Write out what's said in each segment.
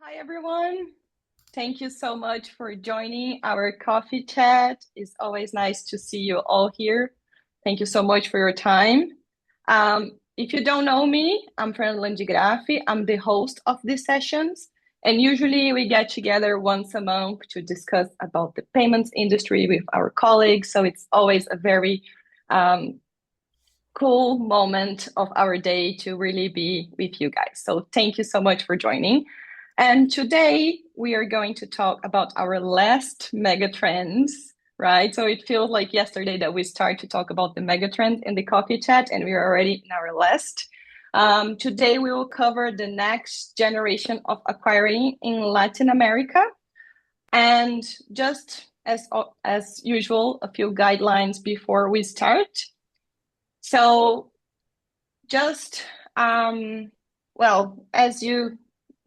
Hi, everyone. Thank you so much for joining our coffee chat. It's always nice to see you all here. Thank you so much for your time. If you don't know me, I'm Fernanda 𝗔𝗃𝗂𝗏. I'm the host of these sessions. And usually we get together once a month to discuss about the payments industry with our colleagues. So it's always a very cool moment of our day to really be with you guys. So thank you so much for joining. And today we are going to talk about our last megatrends, right? So it feels like yesterday that we started to talk about the megatrend in the coffee chat, and we are already in our last. Today we will cover the next generation of acquiring in Latin America. And just as usual, a few guidelines before we start. So just, well, as you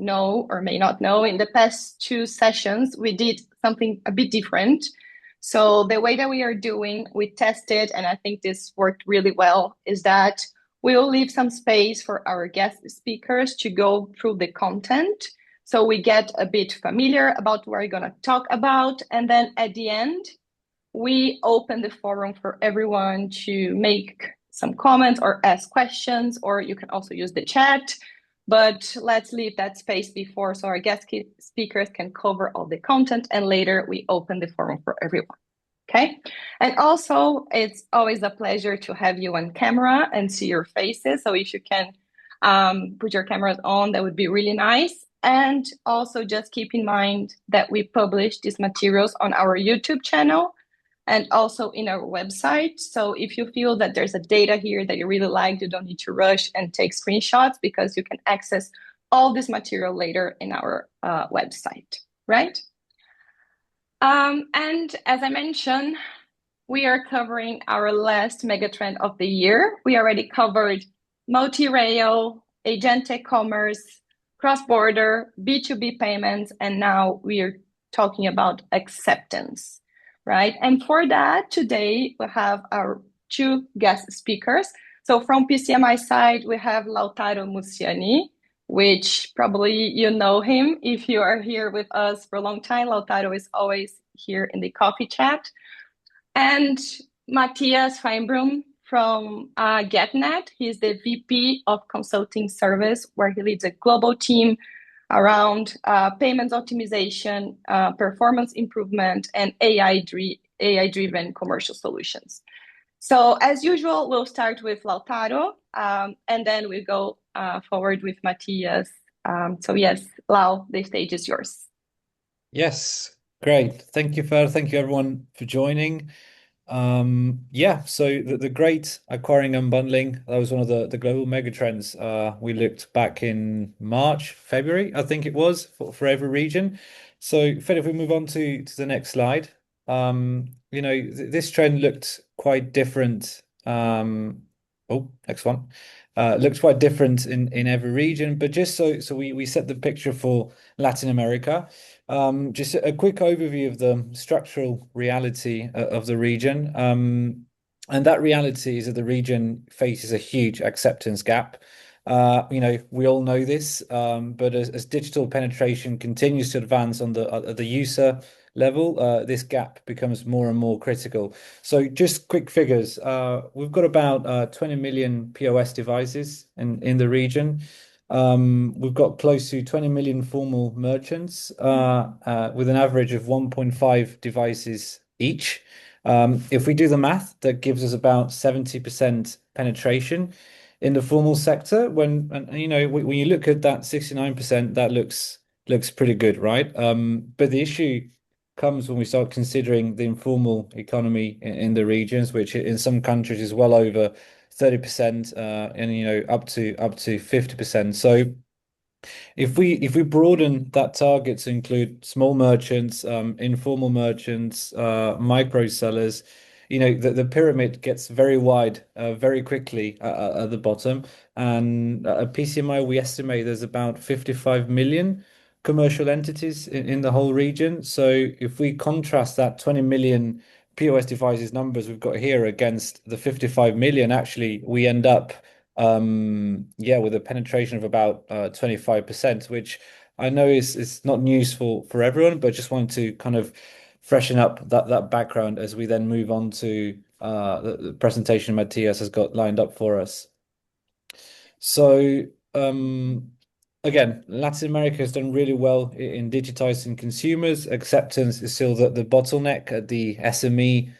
know or may not know, in the past two sessions, we did something a bit different. So the way that we are doing, we tested, and I think this worked really well, is that we will leave some space for our guest speakers to go through the content. So we get a bit familiar about what we're going to talk about. And then at the end, we open the forum for everyone to make some comments or ask questions, or you can also use the chat. But let's leave that space before so our guest speakers can cover all the content, and later we open the forum for everyone. Okay. And also, it's always a pleasure to have you on camera and see your faces. So if you can put your cameras on, that would be really nice. And also just keep in mind that we publish these materials on our YouTube channel and also in our website. So if you feel that there's a data here that you really like, you don't need to rush and take screenshots, because you can access all this material later in our website, right? And as I mentioned, we are covering our last megatrend of the year. We already covered multi-rail, agentic commerce, cross-border, B2B payments, and now we are talking about acceptance. Right. And for that, today we have our two guest speakers. So from PCMI side, we have 𝗚𝗲𝘅𝘁𝗶𝗍𝗂, which probably you know him if you are here with us for a long time. 𝗚𝗲𝘅𝗁 is always here in the coffee chat. And Matthias Feinbrunn from GetNet. He's the VP of Consulting Service, where he leads a global team around payments optimization, performance improvement, and AI-driven commercial solutions. So as usual, we'll start with 𝗚𝗲𝘅𝗁, and then we go forward with Matthias. So yes, Lau, the stage is yours. Yes, great. Thank you, Fer. Thank you, everyone, for joining. Yeah, so the great acquiring unbundling, that was one of the global megatrends. We looked back in March, February, I think it was, for every region. So Fed, if we move on to the next slide, this trend looked quite different. Next one. Looks quite different in every region, but just so we set the picture for Latin America. Just a quick overview of the structural reality of the region. And that reality is that the region faces a huge acceptance gap. We all know this, but as digital penetration continues to advance on the user level, this gap becomes more and more critical. So just quick figures. We've got about 20 million POS devices in the region. We've got close to 20 million formal merchants with an average of 1.5 devices each. If we do the math, that gives us about 70% penetration in the formal sector. When you look at that 69%, that looks pretty good, right? But the issue comes when we start considering the informal economy in the regions, which in some countries is well over 30%, and up to 50%. So if we broaden that target to include small merchants, informal merchants, micro sellers, the pyramid gets very wide very quickly at the bottom. And at PCMI, we estimate there's about 55 million commercial entities in the whole region. So if we contrast that 20 million POS devices numbers we've got here against the 55 million, actually we end up with a penetration of about 25%, which I know it's not news for everyone, but just wanted to kind of freshen up that background as we then move on to the presentation Matthias has got lined up for us. So again, Latin America has done really well in digitizing consumers. Acceptance is still the bottleneck at the SME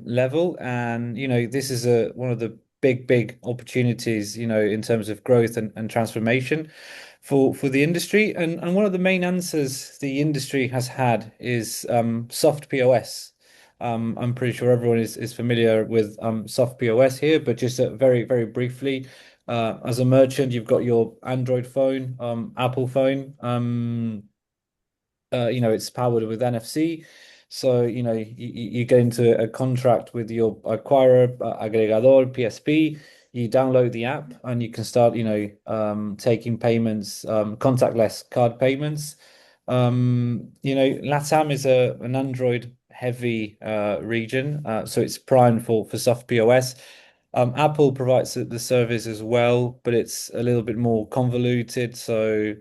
level, and this is one of the big opportunities in terms of growth and transformation for the industry. And one of the main answers the industry has had is soft POS. I'm pretty sure everyone is familiar with soft POS here, but just very briefly, as a merchant, you've got your Android phone, Apple phone. It's powered with NFC. So, you get into a contract with your acquirer, 𝗟𝗁𝗏𝗿𝗁𝗏, PSP. You download the app and you can start, taking payments, contactless card payments. LATAM is an Android heavy region, so it's prime for soft POS. Apple provides the service as well, but it's a little bit more convoluted. So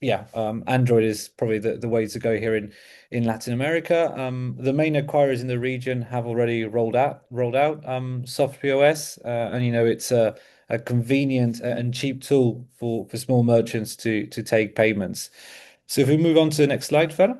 yeah, Android is probably the way to go here in Latin America. The main acquirers in the region have already rolled out soft POS, and it's a convenient and cheap tool for small merchants to take payments. So if we move on to the next slide, Fer.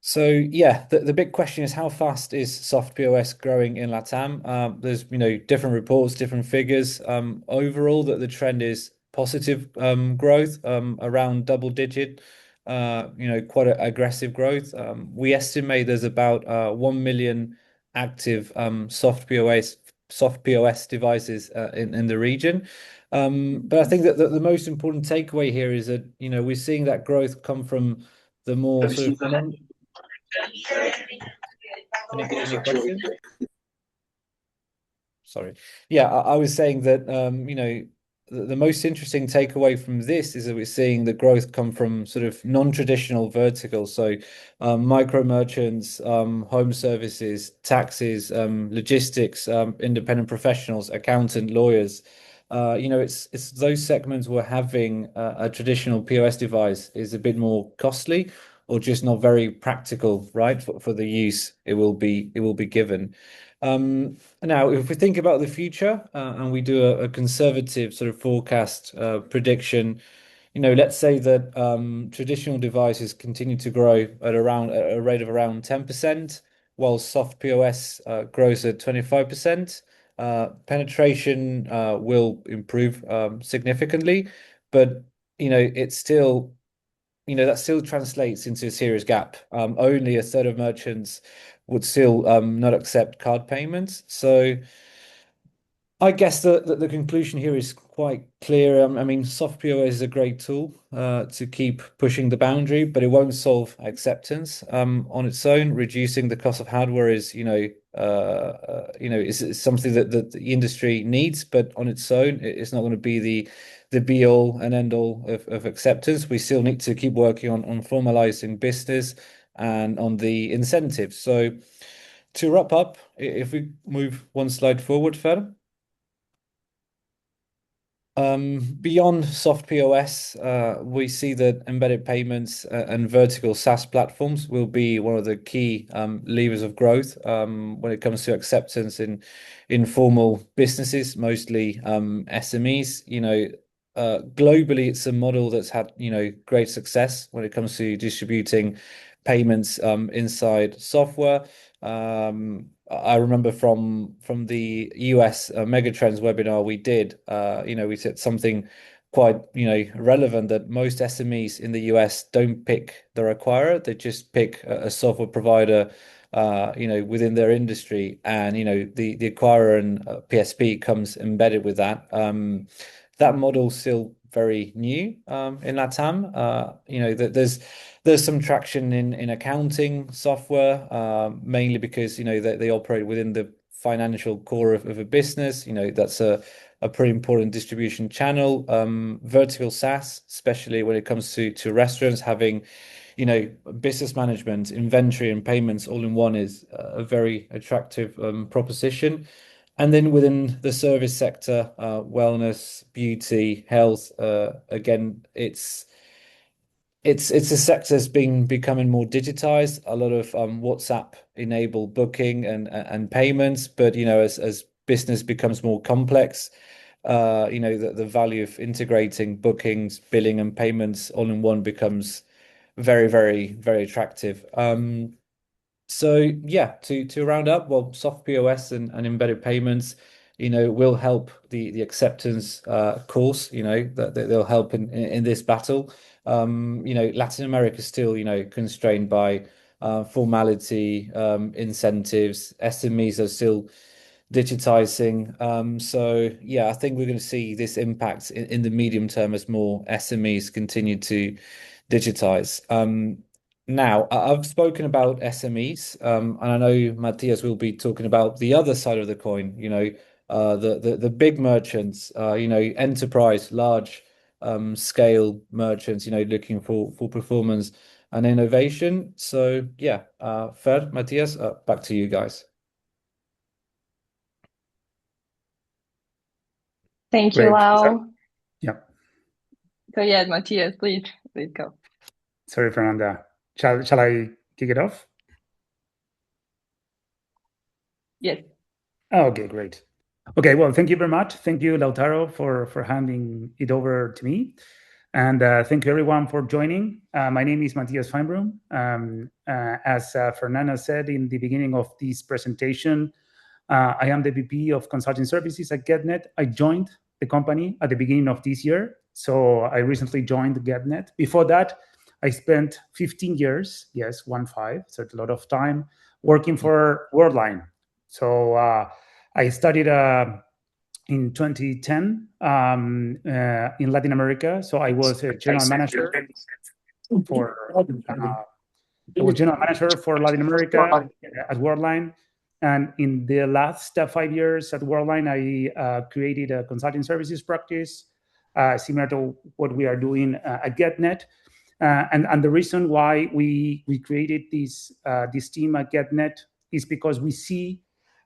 So yeah, the big question is how fast is soft POS growing in LATAM? There's different reports, different figures. Overall, that the trend is positive growth, around double digit. Quite aggressive growth. We estimate there's about 1 million active soft POS devices in the region. But I think that the most important takeaway here is that we're seeing that growth come from the more sort of any questions? Sorry. Yeah, I was saying that the most interesting takeaway from this is that we're seeing the growth come from sort of non-traditional verticals. So micro merchants, home services, taxes, logistics, independent professionals, accountant, lawyers. It's those segments where having a traditional POS device is a bit more costly or just not very practical, right, for the use it will be given. Now, if we think about the future and we do a conservative sort of forecast prediction, let's say that traditional devices continue to grow at a rate of around 10%, while soft POS grows at 25%. Penetration will improve significantly, but it's still that still translates into a serious gap. Only a third of merchants would still not accept card payments. So I guess the conclusion here is quite clear. I mean, soft POS is a great tool to keep pushing the boundary, but it won't solve acceptance on its own. Reducing the cost of hardware is something that the industry needs, but on its own, it's not going to be the be all and end all of acceptance. We still need to keep working on formalizing business and on the incentives. So to wrap up, if we move one slide forward further. Beyond soft POS, we see that embedded payments and vertical SaaS platforms will be one of the key levers of growth when it comes to acceptance in informal businesses, mostly SMEs. Globally, it's a model that's had great success when it comes to distributing payments inside software. I remember from the US Megatrends webinar we did, we said something quite, relevant, that most SMEs in the US don't pick their acquirer. They just pick a software provider, within their industry, and, the acquirer and PSP comes embedded with that. That model's still very new in LATAM. There's some traction in accounting software, mainly because they operate within the financial core of a business. That's a pretty important distribution channel. Vertical SaaS, especially when it comes to restaurants, having business management, inventory, and payments all in one is a very attractive proposition. And then within the service sector, wellness, beauty, health, again, it's a sector that's becoming more digitized. A lot of WhatsApp enabled booking and payments, but as business becomes more complex, the value of integrating bookings, billing, and payments all in one becomes very, very, very attractive. So yeah, to round up, well, soft POS and embedded payments, will help the acceptance course, that they'll help in this battle. Latin America is still, constrained by formality, incentives. SMEs are still digitizing. So yeah, I think we're going to see this impact in the medium term as more SMEs continue to digitize. Now, I've spoken about SMEs, and I know Matthias will be talking about the other side of the coin, the big merchants, enterprise, large scale merchants, looking for performance and innovation. So yeah, Fer, Matthias, back to you guys. Thank you, Great. Lau. Yeah. So yeah, Matthias, please go. Sorry, Fernanda. Shall I kick it off? Yes. Oh, okay, great. Okay, well, thank you very much. Thank you, Lautaro, for handing it over to me. And thank you, everyone, for joining. My name is Matthias Feinbrunn. As Fernanda said in the beginning of this presentation, I am the VP of Consulting Services at GetNet. I joined the company at the beginning of this year. So I recently joined GetNet. Before that, I spent 15 years, yes, 15, so a lot of time, working for Worldline. So I studied in 2010 in Latin America. So I was a general manager for Latin America at Worldline. And in the last 5 years at Worldline, I created a consulting services practice similar to what we are doing at GetNet. And the reason why we created this team at GetNet is because we see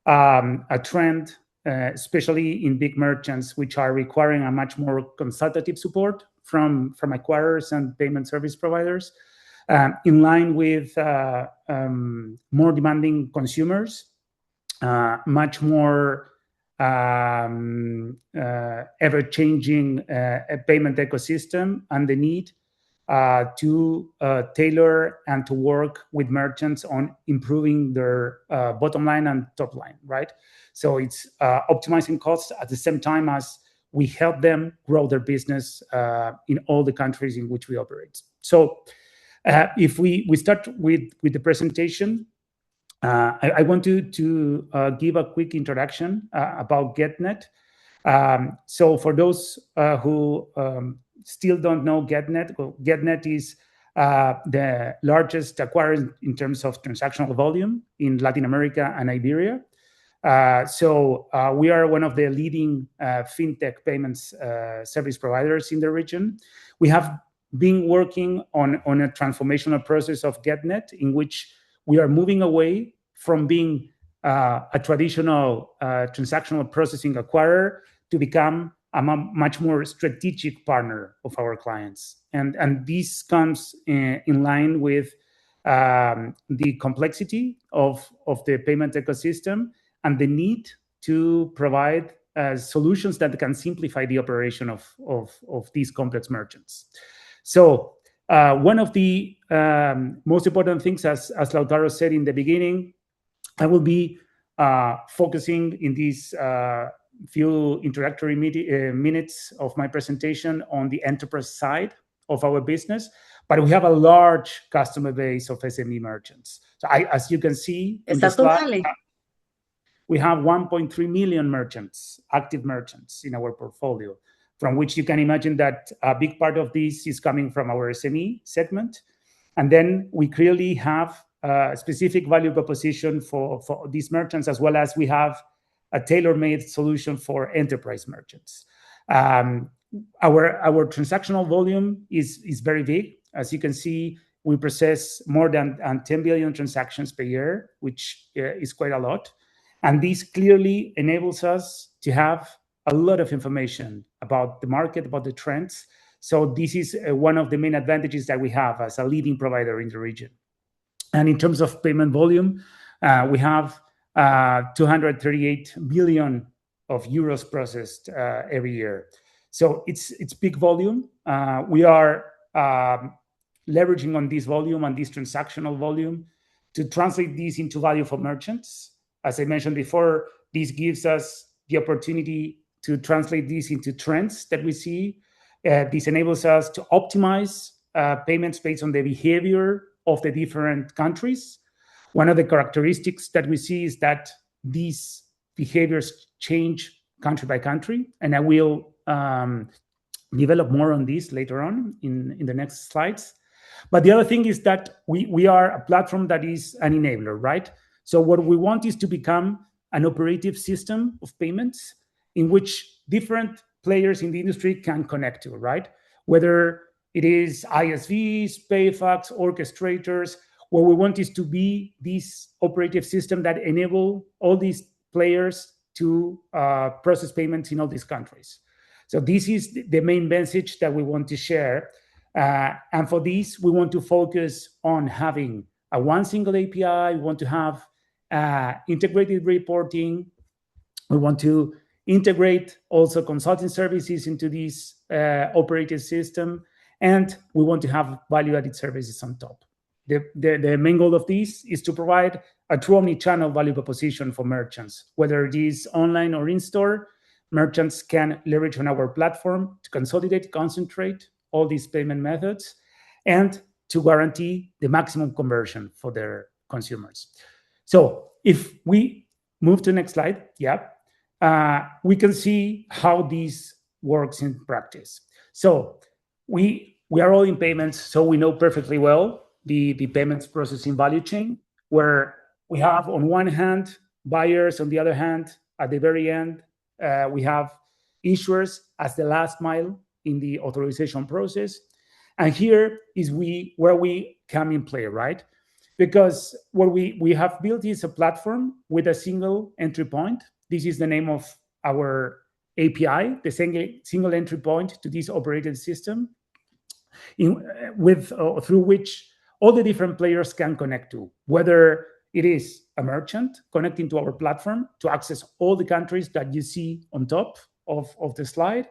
a trend, especially in big merchants, which are requiring a much more consultative support from acquirers and payment service providers, in line with more demanding consumers, much more ever-changing payment ecosystem, and the need to tailor and to work with merchants on improving their bottom line and top line, right? So it's optimizing costs at the same time as we help them grow their business in all the countries in which we operate. So if we start with the presentation, I want to give a quick introduction about GetNet. So for those who still don't know GetNet, well, GetNet is the largest acquirer in terms of transactional volume in Latin America and Iberia. So we are one of the leading fintech payments service providers in the region. We have been working on a transformational process of GetNet, in which we are moving away from being a traditional transactional processing acquirer to become a much more strategic partner of our clients. And this comes in line with the complexity of the payment ecosystem and the need to provide solutions that can simplify the operation of these complex merchants. So one of the most important things, as Lautaro said in the beginning, I will be focusing in these few introductory minutes of my presentation on the enterprise side of our business, but we have a large customer base of SME merchants. So as you can see in the slide, we have 1.3 million merchants, active merchants in our portfolio, from which you can imagine that a big part of this is coming from our SME segment. And then we clearly have a specific value proposition for these merchants, as well as we have a tailor-made solution for enterprise merchants. Our transactional volume is very big. As you can see, we process more than 10 billion transactions per year, which is quite a lot. And this clearly enables us to have a lot of information about the market, about the trends. So this is one of the main advantages that we have as a leading provider in the region. And in terms of payment volume, we have 238 billion of euros processed every year. So it's big volume. We are leveraging on this volume and this transactional volume to translate this into value for merchants. As I mentioned before, this gives us the opportunity to translate this into trends that we see. This enables us to optimize payments based on the behavior of the different countries. One of the characteristics that we see is that these behaviors change country by country, and I will develop more on this later on in the next slides. But the other thing is that we are a platform that is an enabler, right? So what we want is to become an operative system of payments in which different players in the industry can connect to, right? Whether it is ISVs, PayFacs, orchestrators, what we want is to be this operative system that enable all these players to process payments in all these countries. So this is the main message that we want to share. And for this, we want to focus on having a one single API. We want to have integrated reporting. We want to integrate also consulting services into this operating system. And we want to have value-added services on top. The main goal of this is to provide a true omni-channel value proposition for merchants. Whether it is online or in-store, merchants can leverage on our platform to consolidate, concentrate all these payment methods, and to guarantee the maximum conversion for their consumers. So if we move to the next slide, we can see how this works in practice. So we are all in payments, so we know perfectly well the payments processing value chain, where we have on one hand buyers, on the other hand, at the very end, we have issuers as the last mile in the authorization process. And here is where we come in play, right? Because what we have built is a platform with a single entry point. This is the name of our API, the single entry point to this operating system, through which all the different players can connect to, whether it is a merchant connecting to our platform to access all the countries that you see on top of the slide.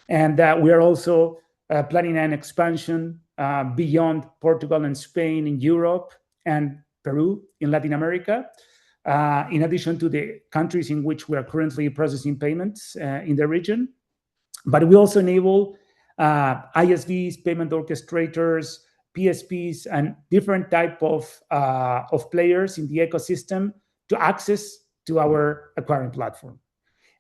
And we are also planning an expansion beyond Portugal and Spain in Europe and Peru in Latin America, in addition to the countries in which we are currently processing payments in the region. But we also enable ISVs, payment orchestrators, PSPs, and different type of players in the ecosystem to access to our acquiring platform.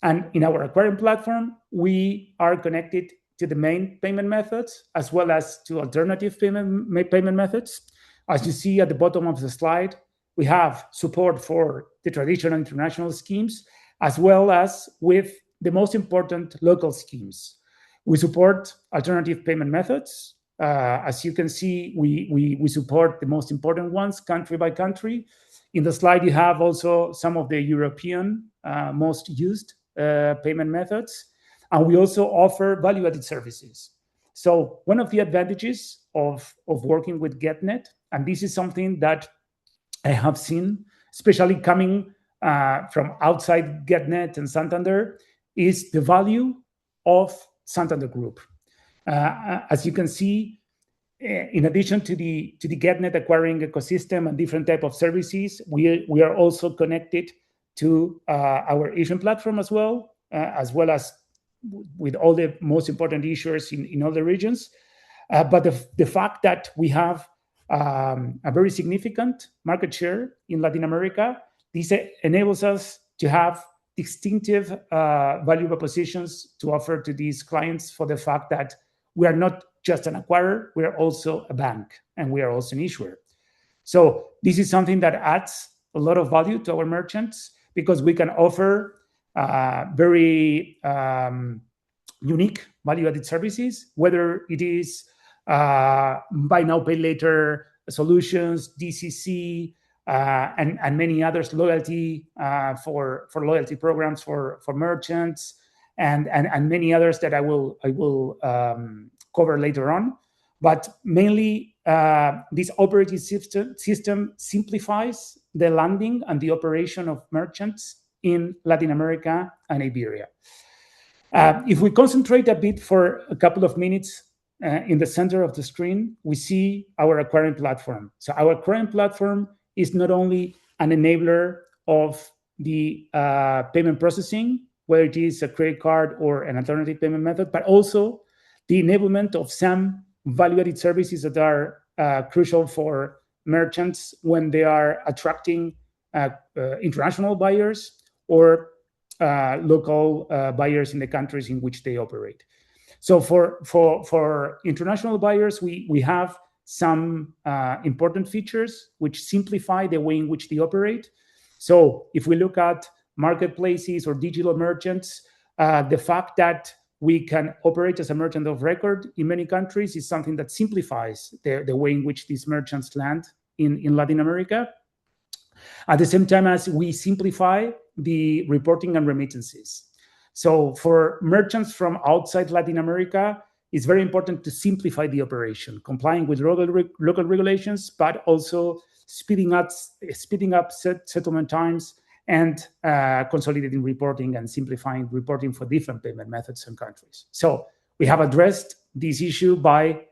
And in our acquiring platform, we are connected to the main payment methods as well as to alternative payment methods. As you see at the bottom of the slide, we have support for the traditional international schemes as well as with the most important local schemes. We support alternative payment methods. As you can see, we support the most important ones country by country. In the slide, you have also some of the European most used payment methods. And we also offer value-added services. So one of the advantages of working with GetNet, and this is something that I have seen, especially coming from outside GetNet and Santander, is the value of Santander Group. As you can see, in addition to the GetNet acquiring ecosystem and different type of services, we are also connected to our Asian platform as well as with all the most important issuers in all the regions. But the fact that we have a very significant market share in Latin America, this enables us to have distinctive value propositions to offer to these clients for the fact that we are not just an acquirer, we are also a bank, and we are also an issuer. So this is something that adds a lot of value to our merchants because we can offer very unique value-added services, whether it is buy now, pay later solutions, DCC, and many others, loyalty for loyalty programs for merchants, and many others that I will cover later on. But mainly, this operating system simplifies the landing and the operation of merchants in Latin America and Iberia. If we concentrate a bit for a couple of minutes, in the center of the screen, we see our acquiring platform. So our acquiring platform is not only an enabler of the payment processing, whether it is a credit card or an alternative payment method, but also the enablement of some value-added services that are crucial for merchants when they are attracting international buyers or local buyers in the countries in which they operate. So for international buyers, we have some important features which simplify the way in which they operate. So if we look at marketplaces or digital merchants, the fact that we can operate as a merchant of record in many countries is something that simplifies the way in which these merchants land in Latin America. At the same time as we simplify the reporting and remittances. So for merchants from outside Latin America, it's very important to simplify the operation, complying with local regulations, but also speeding up settlement times and consolidating reporting and simplifying reporting for different payment methods and countries. So we have addressed this issue by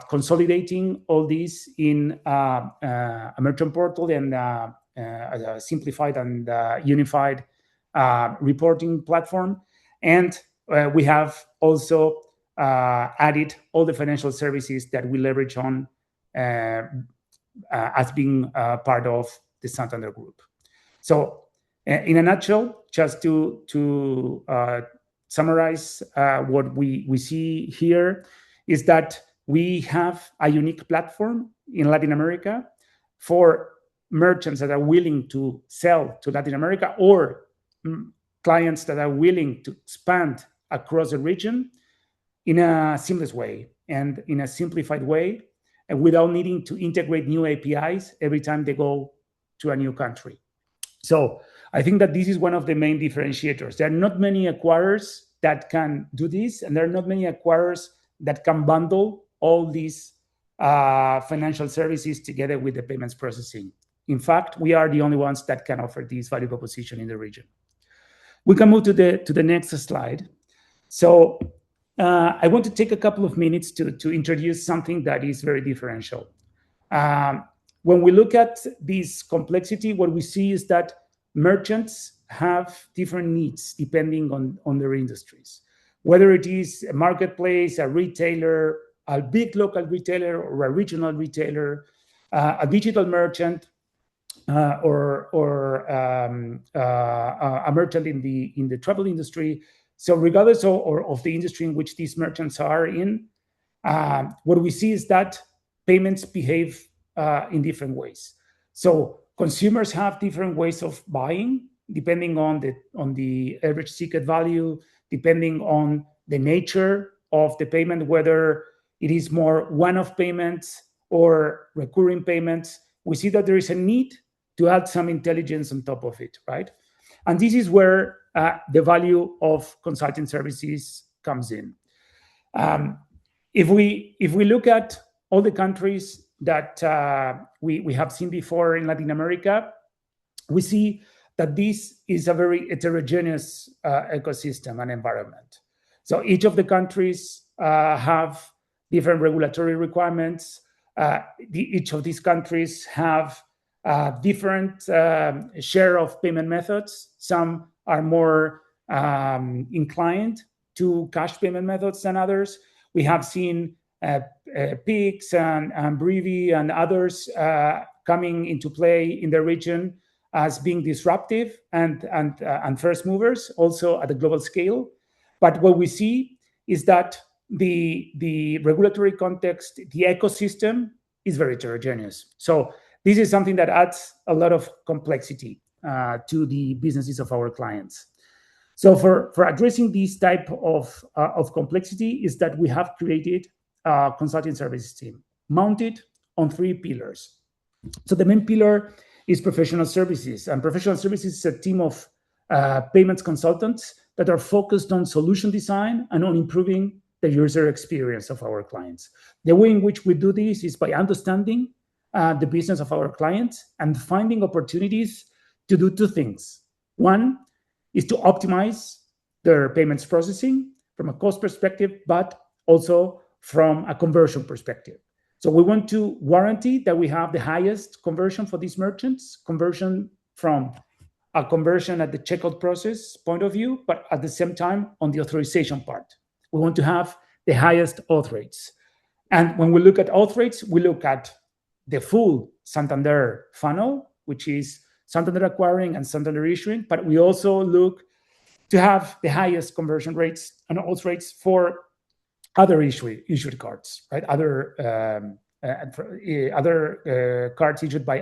consolidating all these in a merchant portal and a simplified and unified reporting platform. And we have also added all the financial services that we leverage on as being part of the Santander Group. So in a nutshell, just to summarize what we see here is that we have a unique platform in Latin America for merchants that are willing to sell to Latin America or clients that are willing to expand across the region in a seamless way and in a simplified way, and without needing to integrate new APIs every time they go to a new country. So I think that this is one of the main differentiators. There are not many acquirers that can do this, and there are not many acquirers that can bundle all these financial services together with the payments processing. In fact, we are the only ones that can offer this value proposition in the region. We can move to the next slide. So I want to take a couple of minutes to introduce something that is very differential. When we look at this complexity, what we see is that merchants have different needs depending on their industries. Whether it is a marketplace, a retailer, a big local retailer, or a regional retailer, a digital merchant, or a merchant in the travel industry. So regardless of the industry in which these merchants are in, what we see is that payments behave in different ways. So consumers have different ways of buying depending on the average ticket value, depending on the nature of the payment, whether it is more one-off payments or recurring payments. We see that there is a need to add some intelligence on top of it, right? And this is where the value of consulting services comes in. If we look at all the countries that we have seen before in Latin America, we see that this is a very heterogeneous ecosystem and environment. So each of the countries have different regulatory requirements. Each of these countries have different share of payment methods. Some are more inclined to cash payment methods than others. We have seen PIX and 𝗟𝗏𝗏 and others coming into play in the region as being disruptive and first movers also at a global scale. But what we see is that the regulatory context, the ecosystem is very heterogeneous. So this is something that adds a lot of complexity to the businesses of our clients. So for addressing this type of complexity is that we have created a consulting services team mounted on 3 pillars. So the main pillar is professional services. And professional services is a team of payments consultants that are focused on solution design and on improving the user experience of our clients. The way in which we do this is by understanding the business of our clients and finding opportunities to do two things. One is to optimize their payments processing from a cost perspective, but also from a conversion perspective. So we want to guarantee that we have the highest conversion for these merchants, conversion from a conversion at the checkout process point of view, but at the same time on the authorization part. We want to have the highest auth rates. And when we look at auth rates, we look at the full Santander funnel, which is Santander acquiring and Santander issuing, but we also look to have the highest conversion rates and auth rates for other issued cards, right? Other cards issued by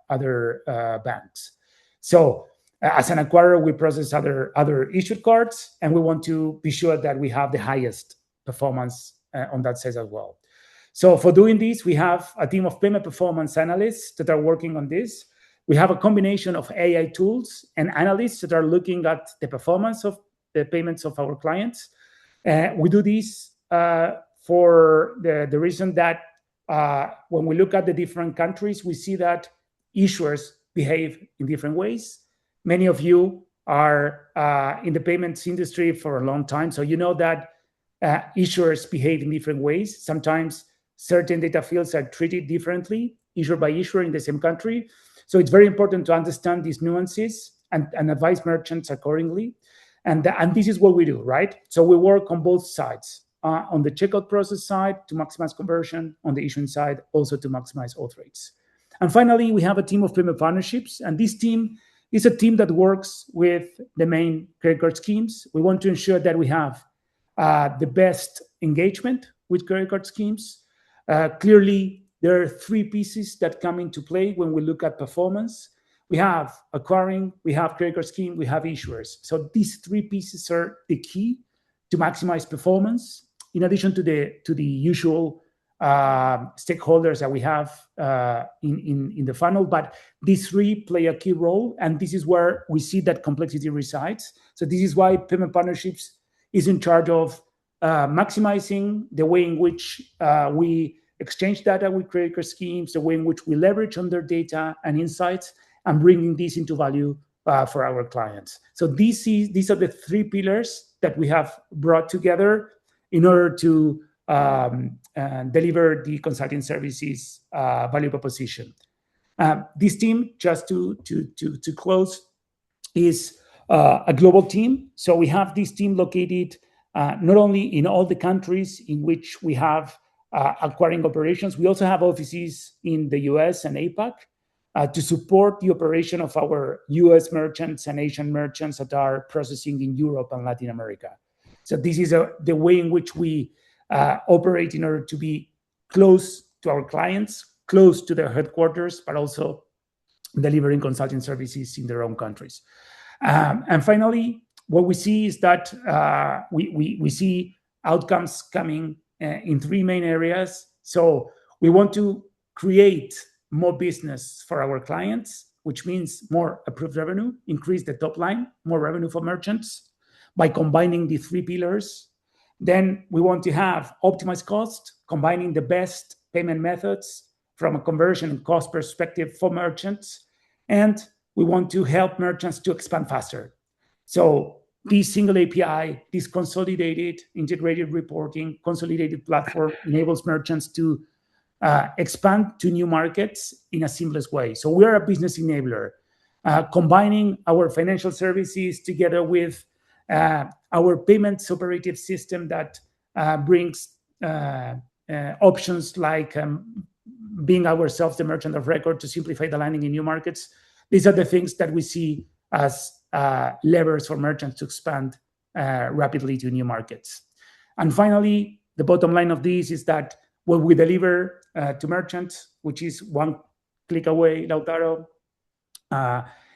other banks. So as an acquirer, we process other issued cards, and we want to be sure that we have the highest performance on that side as well. So for doing this, we have a team of payment performance analysts that are working on this. We have a combination of AI tools and analysts that are looking at the performance of the payments of our clients. We do this for the reason that when we look at the different countries, we see that issuers behave in different ways. Many of you are in the payments industry for a long time, so you know that issuers behave in different ways. Sometimes certain data fields are treated differently, issuer by issuer in the same country. So it's very important to understand these nuances and advise merchants accordingly. And this is what we do, right? So we work on both sides. On the checkout process side to maximize conversion, on the issuing side also to maximize auth rates. And finally, we have a team of payment partnerships, and this team is a team that works with the main credit card schemes. We want to ensure that we have the best engagement with credit card schemes. Clearly, there are three pieces that come into play when we look at performance. We have acquiring, we have credit card scheme, we have issuers. So these three pieces are the key to maximize performance, in addition to the usual stakeholders that we have in the funnel. But these three play a key role, and this is where we see that complexity resides. So this is why payment partnerships is in charge of maximizing the way in which we exchange data with credit card schemes, the way in which we leverage on their data and insights, and bringing this into value for our clients. So these are the three pillars that we have brought together in order to deliver the consulting services value proposition. This team, just to close, is a global team. So we have this team located not only in all the countries in which we have acquiring operations, we also have offices in the US and APAC to support the operation of our US merchants and Asian merchants that are processing in Europe and Latin America. So this is the way in which we operate in order to be close to our clients, close to their headquarters, but also delivering consulting services in their own countries. And finally, what we see is that we see outcomes coming in three main areas. So we want to create more business for our clients, which means more approved revenue, increase the top line, more revenue for merchants by combining the three pillars. Then we want to have optimized cost, combining the best payment methods from a conversion and cost perspective for merchants. And we want to help merchants to expand faster. So this single API, this consolidated, integrated reporting, consolidated platform enables merchants to expand to new markets in a seamless way. So we are a business enabler, combining our financial services together with our payments operative system that brings options like being ourselves the merchant of record to simplify the landing in new markets. These are the things that we see as levers for merchants to expand rapidly to new markets. And finally, the bottom line of this is that what we deliver to merchants, which is one click away, Lautaro,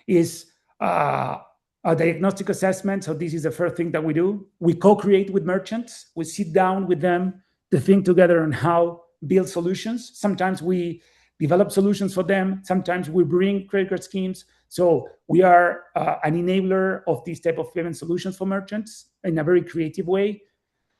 is a diagnostic assessment. So this is the first thing that we do. We co-create with merchants. We sit down with them to think together on how build solutions. Sometimes we develop solutions for them. Sometimes we bring credit card schemes. So we are an enabler of these type of payment solutions for merchants in a very creative way.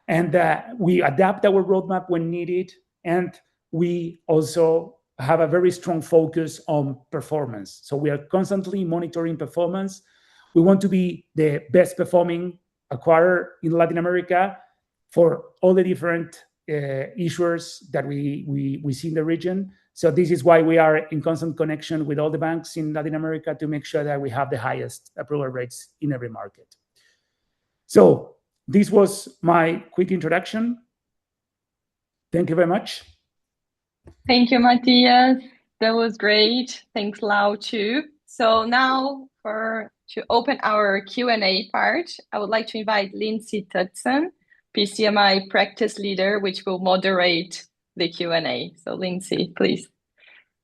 And we adapt our roadmap when needed. And we also have a very strong focus on performance. So we are constantly monitoring performance. We want to be the best performing acquirer in Latin America for all the different issuers that we see in the region. So this is why we are in constant connection with all the banks in Latin America to make sure that we have the highest approval rates in every market. So this was my quick introduction. Thank you very much. Thank you, Matthias. That was great. Thanks, Lau, too. So now to open our Q&A part, I would like to invite Lindsay Tutson, PCMI practice leader, which will moderate the Q&A. So Lindsay, please.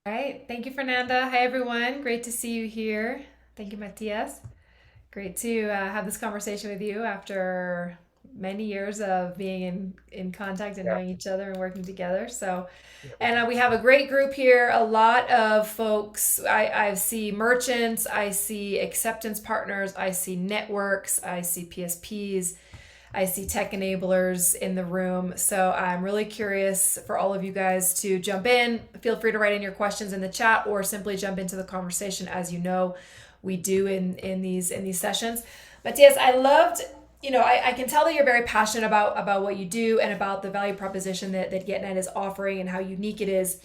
All right. Thank you, Fernanda. Hi, everyone. Great to see you here. Thank you, Matthias. Great to have this conversation with you after many years of being in contact and knowing each other and working together. So, and we have a great group here. A lot of folks. I see merchants. I see acceptance partners. I see networks. I see PSPs. I see tech enablers in the room. So I'm really curious for all of you guys to jump in. Feel free to write in your questions in the chat or simply jump into the conversation, as you know we do in these sessions. Matthias, I loved, I can tell that you're very passionate about what you do and about the value proposition that GetNet is offering and how unique it is.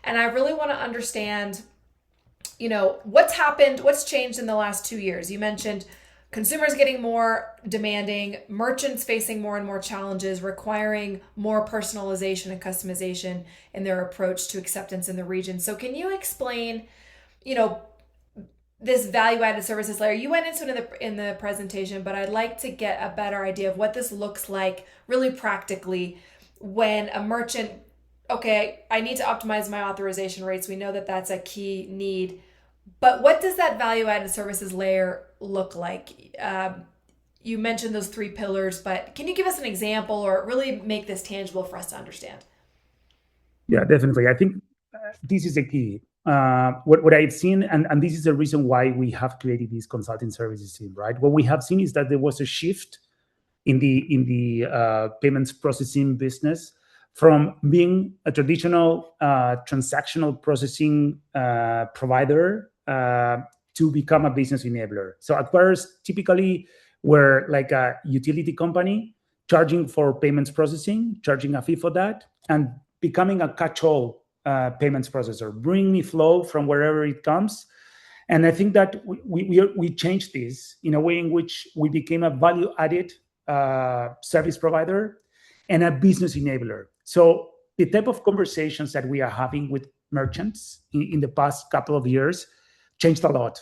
And I really want to understand, what's happened, what's changed in the last 2 years. You mentioned consumers getting more demanding, merchants facing more and more challenges, requiring more personalization and customization in their approach to acceptance in the region. So can you explain, this value-added services layer? You went into it in the presentation, but I'd like to get a better idea of what this looks like really practically when a merchant, okay, I need to optimize my authorization rates. We know that that's a key need, but what does that value-added services layer look like? You mentioned those 3 pillars, but can you give us an example or really make this tangible for us to understand? Yeah, definitely. I think this is the key. What I've seen, and this is the reason why we have created this consulting services team, right? What we have seen is that there was a shift in the payments processing business from being a traditional transactional processing provider to become a business enabler. So acquirers typically were like a utility company charging for payments processing, charging a fee for that, and becoming a catch-all payments processor. Bring me flow from wherever it comes. And I think that we changed this in a way in which we became a value-added service provider and a business enabler. So the type of conversations that we are having with merchants in the past couple of years changed a lot.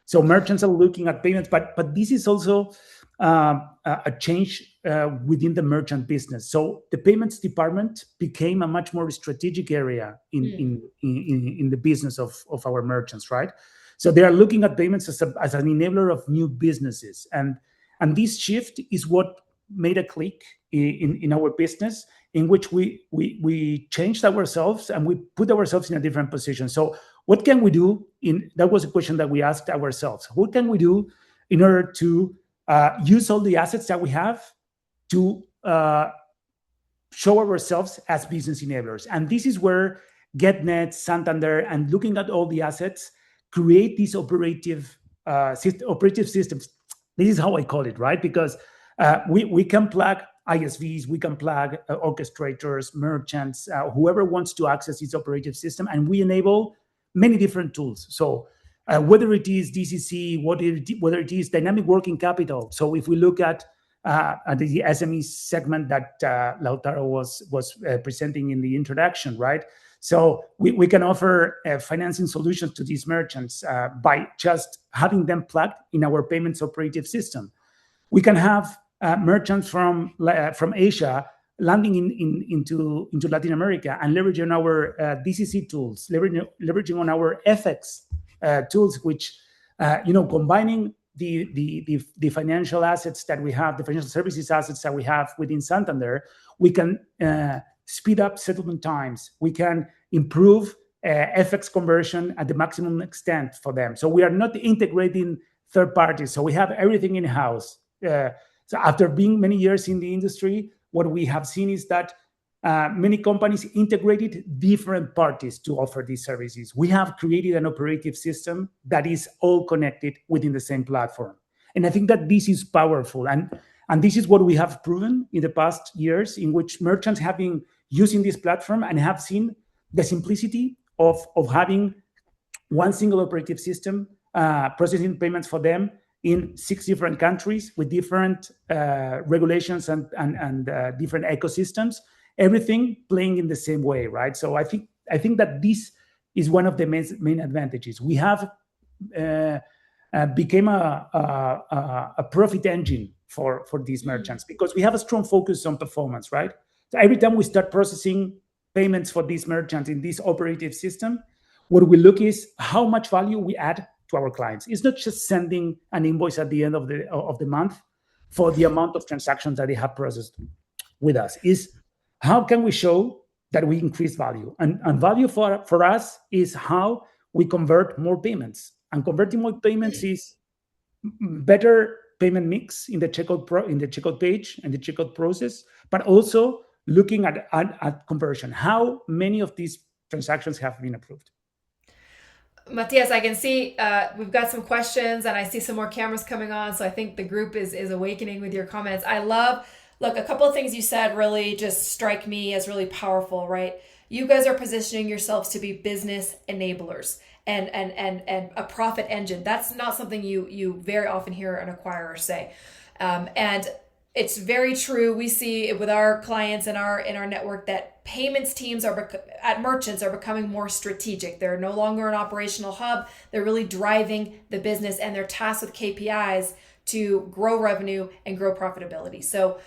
So merchants are looking at payments, but this is also a change within the merchant business. So the payments department became a much more strategic area in the business of our merchants, right? So they are looking at payments as an enabler of new businesses, and this shift is what made a click in our business, in which we changed ourselves and we put ourselves in a different position. So what can we do? That was a question that we asked ourselves. What can we do in order to use all the assets that we have to show ourselves as business enablers? And this is where GetNet, Santander, and looking at all the assets, create these operative systems. This is how I call it, right? Because we can plug ISVs, we can plug orchestrators, merchants, whoever wants to access this operative system, and we enable many different tools. So whether it is DCC, whether it is dynamic working capital. So if we look at the SME segment that Lautaro was presenting in the introduction, right? So we can offer financing solutions to these merchants by just having them plugged in our payments operative system. We can have merchants from Asia landing into Latin America and leveraging our DCC tools, leveraging on our FX tools, which combining the financial assets that we have, the financial services assets that we have within Santander, we can speed up settlement times. We can improve FX conversion at the maximum extent for them. So we are not integrating third parties. So we have everything in-house. So after being many years in the industry, what we have seen is that many companies integrated different parties to offer these services. We have created an operative system that is all connected within the same platform. And I think that this is powerful. And this is what we have proven in the past years, in which merchants have been using this platform and have seen the simplicity of having one single operative system processing payments for them in 6 different countries with different regulations and different ecosystems, everything playing in the same way, right? So I think that this is one of the main advantages. We have became a profit engine for these merchants because we have a strong focus on performance, right? So every time we start processing payments for these merchants in this operative system, what we look is how much value we add to our clients. It's not just sending an invoice at the end of the month for the amount of transactions that they have processed with us. Is how can we show that we increase value? And value for us is how we convert more payments. And converting more payments is better payment mix in the checkout page and the checkout process, but also looking at conversion. How many of these transactions have been approved? Matias, I can see we've got some questions and I see some more cameras coming on. So I think the group is awakening with your comments. Look, a couple of things you said really just strike me as really powerful, right? You guys are positioning yourselves to be business enablers and a profit engine. That's not something you very often hear an acquirer say. And it's very true. We see it with our clients in our network that payments teams at merchants are becoming more strategic. They're no longer an operational hub. They're really driving the business and they're tasked with KPIs to grow revenue and grow profitability. So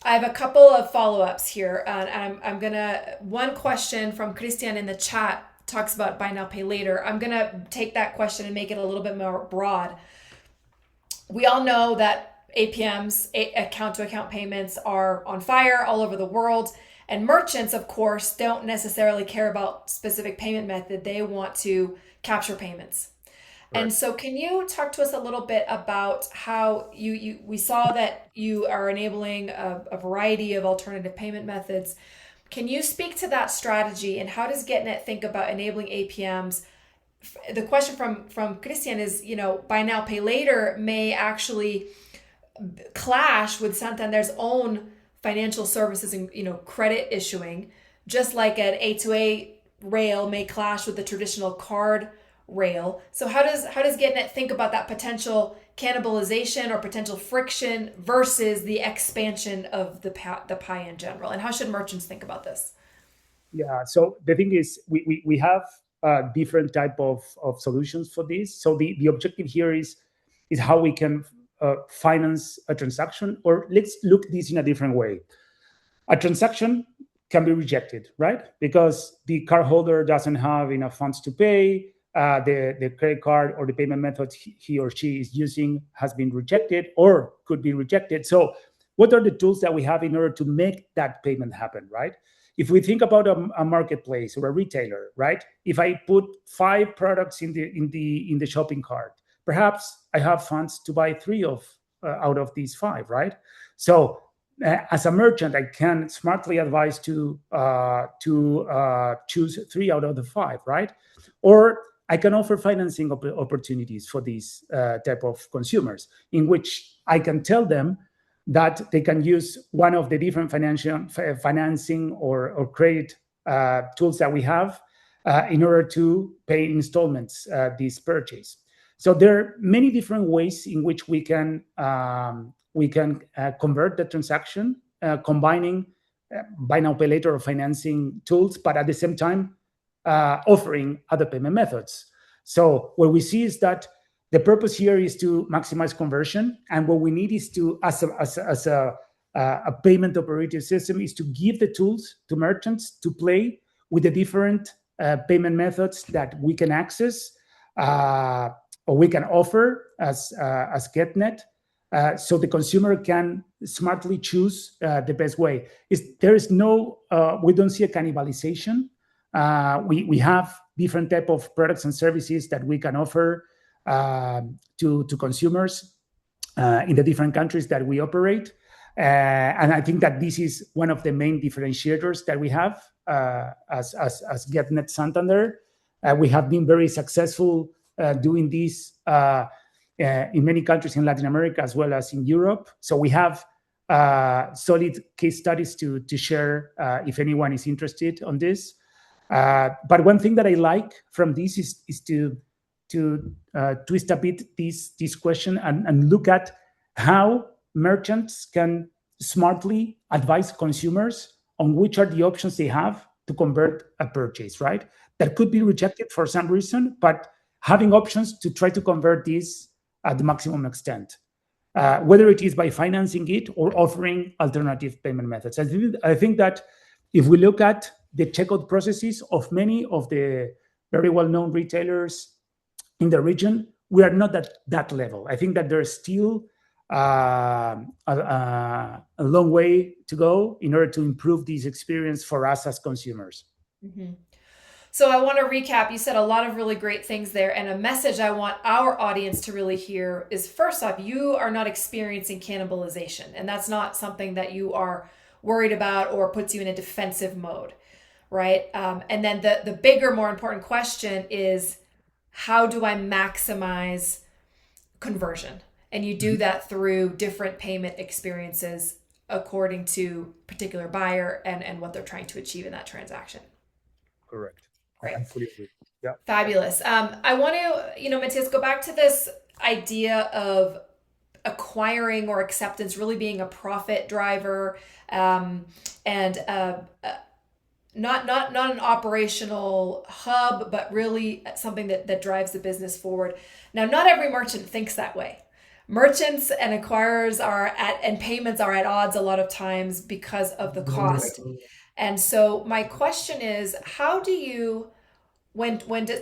I have a couple of follow-ups here. And one question from Christian in the chat talks about buy now, pay later. I'm gonna take that question and make it a little bit more broad. We all know that APMs, account-to-account payments, are on fire all over the world. And merchants, of course, don't necessarily care about specific payment method. They want to capture payments. Right. And so can you talk to us a little bit about how we saw that you are enabling a variety of alternative payment methods. Can you speak to that strategy and how does GetNet think about enabling APMs? The question from Christian is, buy now, pay later may actually clash with Santander's own financial services and credit issuing, just like an A2A rail may clash with the traditional card rail. So how does GetNet think about that potential cannibalization or potential friction versus the expansion of the pie in general? And how should merchants think about this? Yeah, so the thing is we have different type of solutions for this. So the objective here is how we can finance a transaction, or let's look this in a different way. A transaction can be rejected, right? Because the cardholder doesn't have enough funds to pay, the credit card or the payment method he or she is using has been rejected or could be rejected. So what are the tools that we have in order to make that payment happen, right? If we think about a marketplace or a retailer, right? If I put 5 products in the shopping cart, perhaps I have funds to buy 3 out of these 5, right? So as a merchant, I can smartly advise to choose 3 out of the 5, right? Or I can offer financing opportunities for these type of consumers, in which I can tell them that they can use one of the different financing or credit tools that we have in order to pay in installments this purchase. So there are many different ways in which we can convert the transaction, combining buy now, pay later or financing tools, but at the same time offering other payment methods. So what we see is that the purpose here is to maximize conversion, and what we need is to, as a payment operating system, is to give the tools to merchants to play with the different payment methods that we can access or we can offer as GetNet, so the consumer can smartly choose the best way. There is no, we don't see a cannibalization We have different type of products and services that we can offer to consumers in the different countries that we operate. And I think that this is one of the main differentiators that we have as GetNet Santander. We have been very successful doing this in many countries in Latin America as well as in Europe. So we have solid case studies to share if anyone is interested on this. But one thing that I like from this is to twist a bit this question and look at how merchants can smartly advise consumers on which are the options they have to convert a purchase, right? That could be rejected for some reason, but having options to try to convert this at the maximum extent, whether it is by financing it or offering alternative payment methods. I think that if we look at the checkout processes of many of the very well-known retailers in the region, we are not at that level. I think that there's still a long way to go in order to improve this experience for us as consumers. Mm-hmm. So I want to recap. You said a lot of really great things there. And a message I want our audience to really hear is, first off, you are not experiencing cannibalization. And that's not something that you are worried about or puts you in a defensive mode, right? And then the bigger, more important question is, how do I maximize conversion? And you do that through different payment experiences according to particular buyer and what they're trying to achieve in that transaction. Correct. Right. I fully agree. Yeah. Fabulous. I want to, Matthias, go back to this idea of acquiring or acceptance really being a profit driver, and not an operational hub, but really something that drives the business forward. Now, not every merchant thinks that way. Merchants and acquirers and payments are at odds a lot of times because of the cost. And so my question is, how do you, when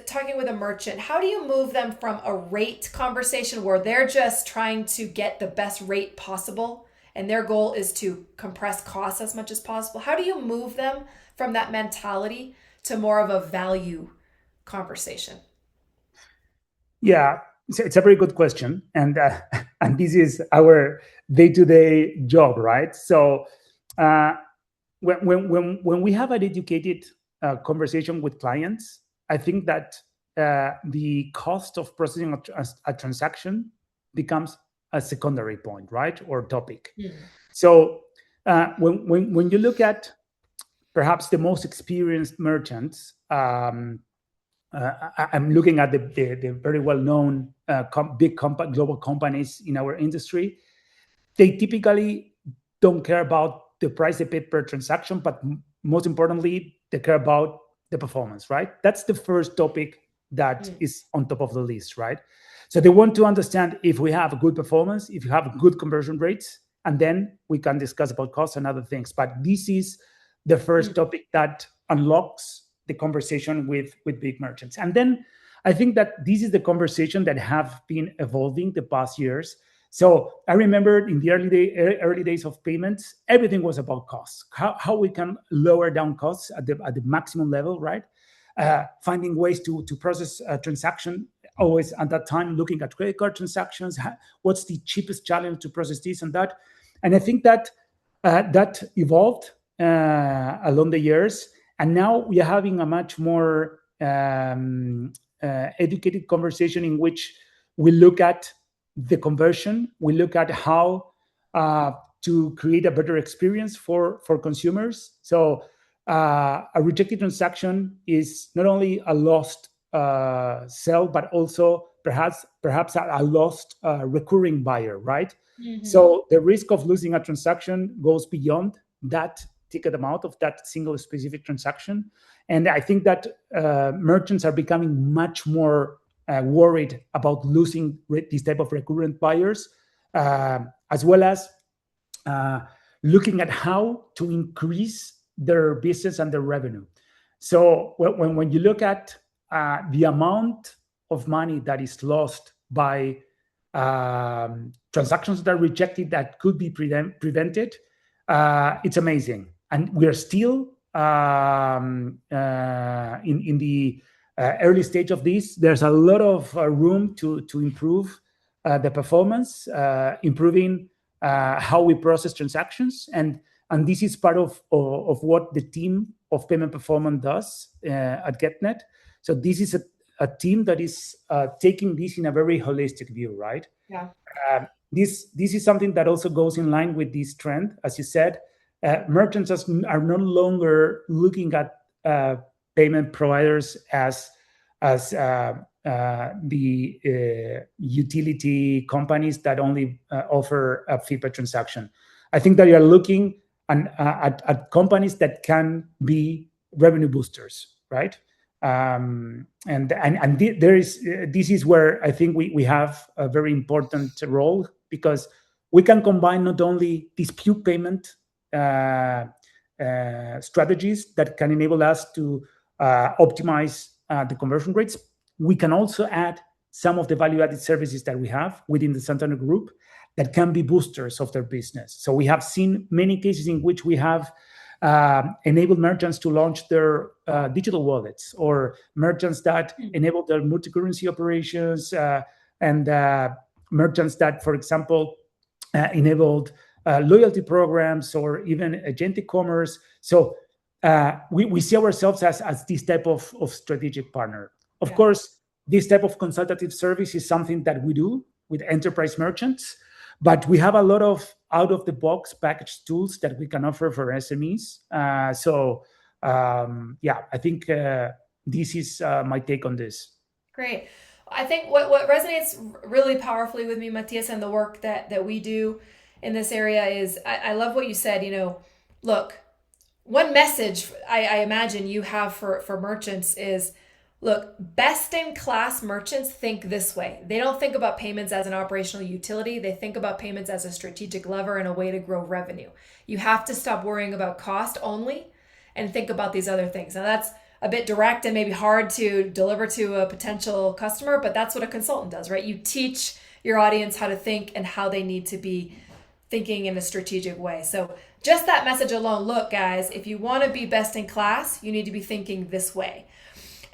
talking with a merchant, how do you move them from a rate conversation where they're just trying to get the best rate possible and their goal is to compress costs as much as possible? How do you move them from that mentality to more of a value conversation? Yeah, it's a very good question. And this is our day-to-day job, right? So when we have an educated conversation with clients, I think that the cost of processing a transaction becomes a secondary point, right, or topic. Mm. So when you look at perhaps the most experienced merchants, I'm looking at the very well-known big global companies in our industry. They typically don't care about the price they pay per transaction, but most importantly, they care about the performance, right? That's the first topic that is on top of the list, right? So they want to understand if we have a good performance, if you have good conversion rates, and then we can discuss about costs and other things. But this is the first topic that unlocks the conversation with big merchants. And then I think that this is the conversation that have been evolving the past years. So I remember in the early days of payments, everything was about costs, how we can lower down costs at the maximum level, right? Finding ways to process a transaction, always at that time looking at credit card transactions, what's the cheapest challenge to process this and that. And I think that that evolved along the years. And now we are having a much more educated conversation in which we look at the conversion, we look at how to create a better experience for consumers. So a rejected transaction is not only a lost sale, but also perhaps a lost recurring buyer, right? Mm-hmm. So the risk of losing a transaction goes beyond that ticket amount of that single specific transaction. And I think that merchants are becoming much more worried about losing this type of recurrent buyers, as well as looking at how to increase their business and their revenue. So when you look at the amount of money that is lost by transactions that are rejected that could be prevented, it's amazing. And we are still in the early stage of this. There's a lot of room to improve the performance, improving how we process transactions, and this is part of what the team of payment performance does at GetNet. So this is a team that is taking this in a very holistic view, right? Yeah. This is something that also goes in line with this trend, as you said. Merchants are no longer looking at payment providers as the utility companies that only offer a fee per transaction. I think that you are looking at companies that can be revenue boosters, right? This is where I think we have a very important role, because we can combine not only dispute payment strategies that can enable us to optimize the conversion rates. We can also add some of the value-added services that we have within the Santander Group that can be boosters of their business. So we have seen many cases in which we have enabled merchants to launch their digital wallets, or merchants that enable their multi-currency operations, and merchants that, for example, enabled loyalty programs, or even agentic commerce. So we see ourselves as this type of strategic partner. Of course, this type of consultative service is something that we do with enterprise merchants, but we have a lot of out-of-the-box packaged tools that we can offer for SMEs. I think this is my take on this. Great. I think what resonates really powerfully with me, Matthias, and the work that we do in this area is, I love what you said. Look, one message I imagine you have for merchants is, look, best-in-class merchants think this way. They don't think about payments as an operational utility. They think about payments as a strategic lever and a way to grow revenue. You have to stop worrying about cost only and think about these other things. Now, that's a bit direct and maybe hard to deliver to a potential customer, but that's what a consultant does, right? You teach your audience how to think and how they need to be thinking in a strategic way. So just that message alone, look, guys, if you want to be best in class, you need to be thinking this way.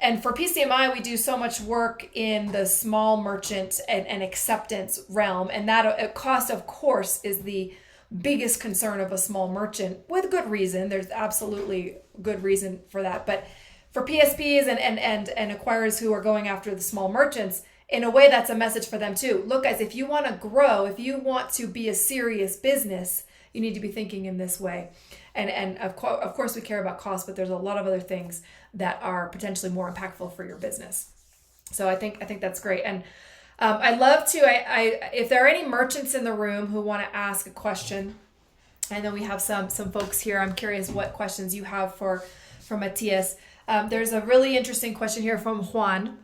And for PCMI, we do so much work in the small merchant and acceptance realm. And that cost, of course, is the biggest concern of a small merchant, with good reason. There's absolutely good reason for that. But for PSPs and acquirers who are going after the small merchants, in a way, that's a message for them too. Look, guys, if you want to grow, if you want to be a serious business, you need to be thinking in this way. And of course, we care about cost, but there's a lot of other things that are potentially more impactful for your business. So I think that's great. And I'd love to, if there are any merchants in the room who want to ask a question, I know we have some folks here. I'm curious what questions you have for Matthias. There's a really interesting question here from Juan.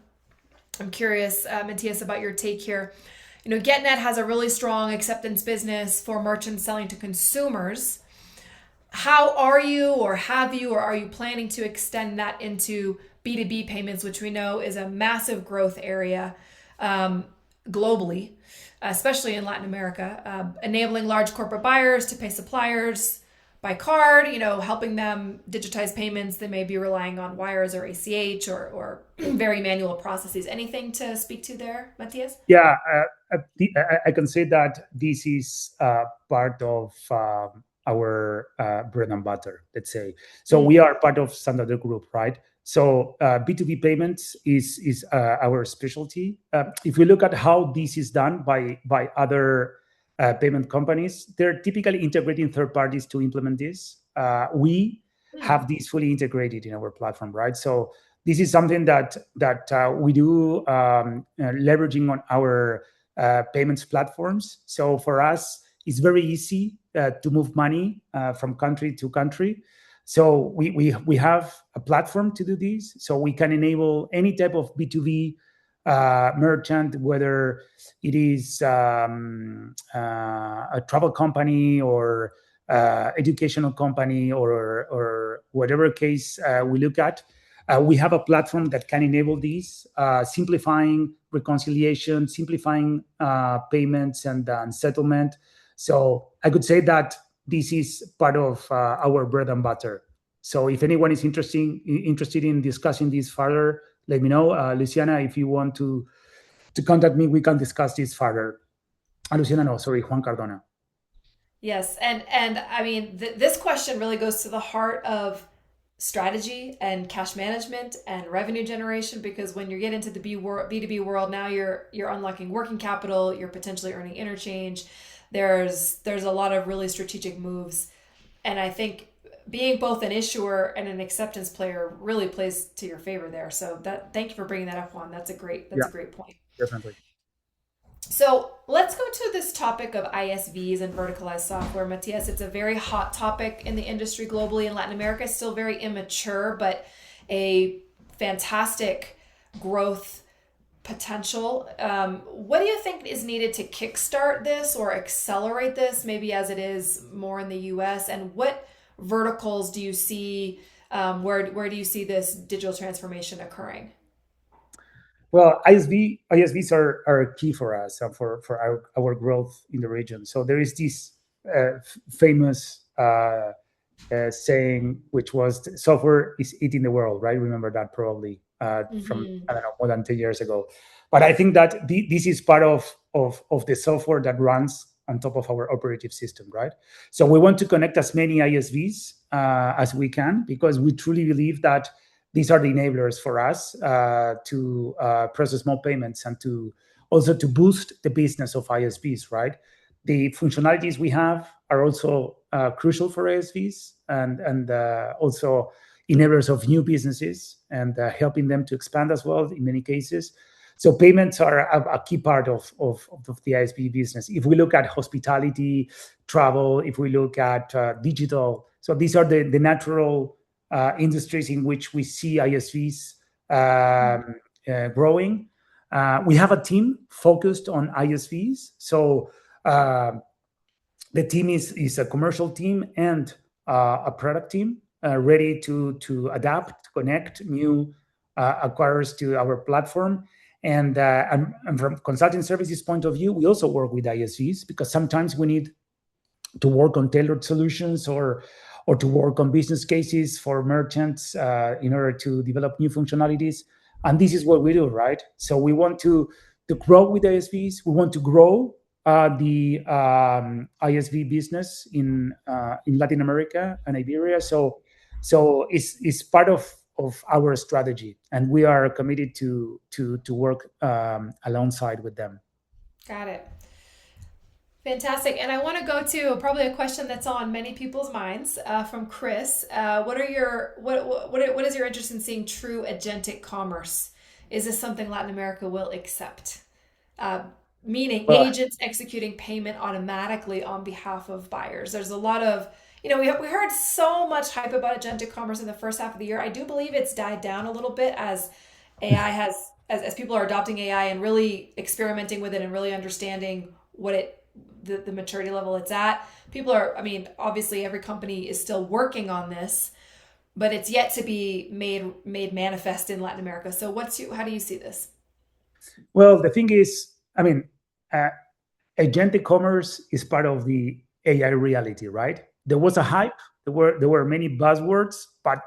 I'm curious, Matthias, about your take here. GetNet has a really strong acceptance business for merchants selling to consumers. How are you, or have you, or are you planning to extend that into B2B payments, which we know is a massive growth area globally, especially in Latin America, enabling large corporate buyers to pay suppliers by card, helping them digitize payments that may be relying on wires or ACH or very manual processes. Anything to speak to there, Matthias? Yeah, I can say that this is part of our bread and butter, let's say. So we are part of Santander Group, right? So B2B payments is our specialty. If we look at how this is done by other payment companies, they're typically integrating third parties to implement this. We have this fully integrated in our platform, right? So this is something that we do leveraging on our payments platforms. So for us, it's very easy to move money from country to country. So we have a platform to do this. So we can enable any type of B2B merchant, whether it is a travel company or educational company or whatever case we look at. We have a platform that can enable these, simplifying reconciliation, simplifying payments and settlement. So I could say that this is part of our bread and butter. So if anyone is interested in discussing this further, let me know. Luciana, if you want to contact me, we can discuss this further. Luciana, no, sorry, Juan Cardona. Yes, and I mean, this question really goes to the heart of strategy and cash management and revenue generation, because when you get into the B2B world, now you're unlocking working capital, you're potentially earning interchange. There's a lot of really strategic moves, and I think being both an issuer and an acceptance player really plays to your favor there. So thank you for bringing that up, Juan. That's a great point. Definitely. So let's go to this topic of ISVs and verticalized software. Matthias, it's a very hot topic in the industry globally. In Latin America, it's still very immature, but a fantastic growth potential. What do you think is needed to kickstart this or accelerate this, maybe as it is more in the US? And what verticals do you see, where do you see this digital transformation occurring? Well, ISVs are key for us and for our growth in the region. So there is this famous saying, which was software is eating the world, right? Remember that probably from, I don't know, more than 10 years ago. But I think that this is part of the software that runs on top of our operative system, right? So we want to connect as many ISVs as we can, because we truly believe that these are the enablers for us to process more payments and to boost the business of ISVs, right? The functionalities we have are also crucial for ISVs and also enablers of new businesses and helping them to expand as well in many cases. So payments are a key part of the ISV business. If we look at hospitality, travel, if we look at digital, so these are the natural industries in which we see ISVs growing. We have a team focused on ISVs. So the team is a commercial team and a product team ready to adapt, to connect new acquirers to our platform. And from consulting services point of view, we also work with ISVs, because sometimes we need to work on tailored solutions or to work on business cases for merchants in order to develop new functionalities. And this is what we do, right? So we want to grow with ISVs. We want to grow the ISV business in Latin America and Iberia. So it's part of our strategy, and we are committed to work alongside with them. Got it. Fantastic. And I want to go to probably a question that's on many people's minds from Chris. What is your interest in seeing true agentic commerce? Is this something Latin America will accept? Meaning agents executing payment automatically on behalf of buyers. There's a lot of, we heard so much hype about agentic commerce in the first half of the year. I do believe it's died down a little bit as AI has, as people are adopting AI and really experimenting with it and really understanding what the maturity level it's at. People are, obviously every company is still working on this, but it's yet to be made manifest in Latin America. So how do you see this? Well, the thing is, agentic commerce is part of the AI reality, right? There was a hype, there were many buzzwords, but